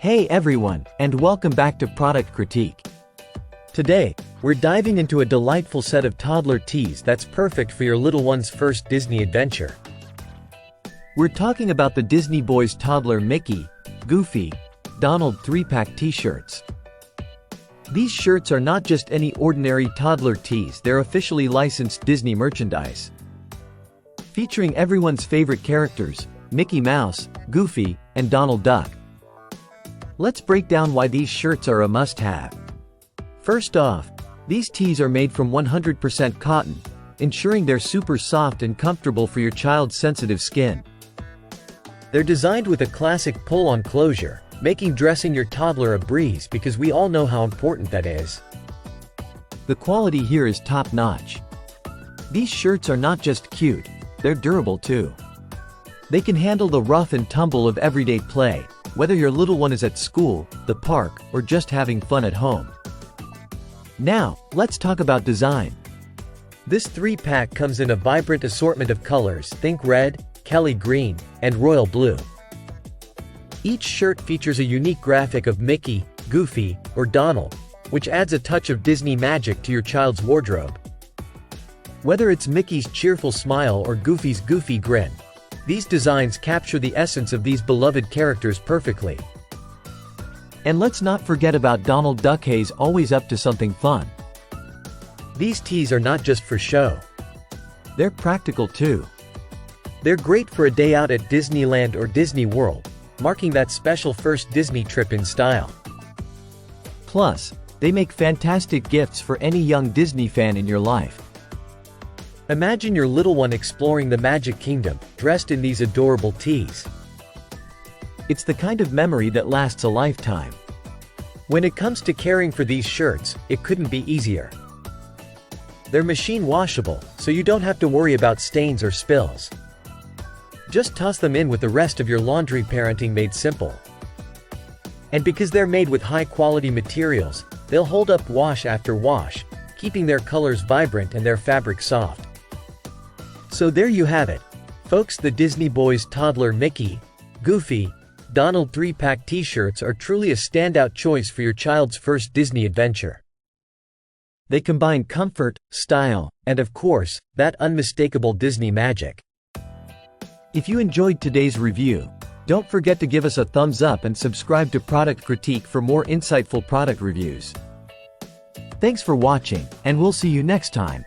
Hey everyone, and welcome back to Product Critique. Today, we're diving into a delightful set of toddler tees that's perfect for your little one's first Disney adventure. We're talking about the Disney Boys Toddler Mickey, Goofy, Donald 3-pack t-shirts. These shirts are not just any ordinary toddler tees, they're officially licensed Disney merchandise. Featuring everyone's favorite characters, Mickey Mouse, Goofy, and Donald Duck. Let's break down why these shirts are a must-have. First off, these tees are made from 100% cotton, ensuring they're super soft and comfortable for your child's sensitive skin. They're designed with a classic pull-on closure, making dressing your toddler a breeze because we all know how important that is. The quality here is top-notch. These shirts are not just cute, they're durable too. They can handle the rough and tumble of everyday play, whether your little one is at school, the park, or just having fun at home. Now, let's talk about design. This 3-pack comes in a vibrant assortment of colors, think red, Kelly green, and royal blue. Each shirt features a unique graphic of Mickey, Goofy, or Donald, which adds a touch of Disney magic to your child's wardrobe. Whether it's Mickey's cheerful smile or Goofy's goofy grin, these designs capture the essence of these beloved characters perfectly. And let's not forget about Donald Duck. He's always up to something fun. These tees are not just for show. They're practical too. They're great for a day out at Disneyland or Disney World, marking that special first Disney trip in style. Plus, they make fantastic gifts for any young Disney fan in your life. Imagine your little one exploring the Magic Kingdom, dressed in these adorable tees. It's the kind of memory that lasts a lifetime. When it comes to caring for these shirts, it couldn't be easier. They're machine washable, so you don't have to worry about stains or spills. Just toss them in with the rest of your laundry, parenting made simple. And because they're made with high-quality materials, they'll hold up wash after wash, keeping their colors vibrant and their fabric soft. So there you have it, folks. The Disney Boys Toddler Mickey, Goofy, Donald 3-pack t-shirts are truly a standout choice for your child's first Disney adventure. They combine comfort, style, and of course, that unmistakable Disney magic. If you enjoyed today's review, don't forget to give us a thumbs up and subscribe to Product Critique for more insightful product reviews. Thanks for watching, and we'll see you next time.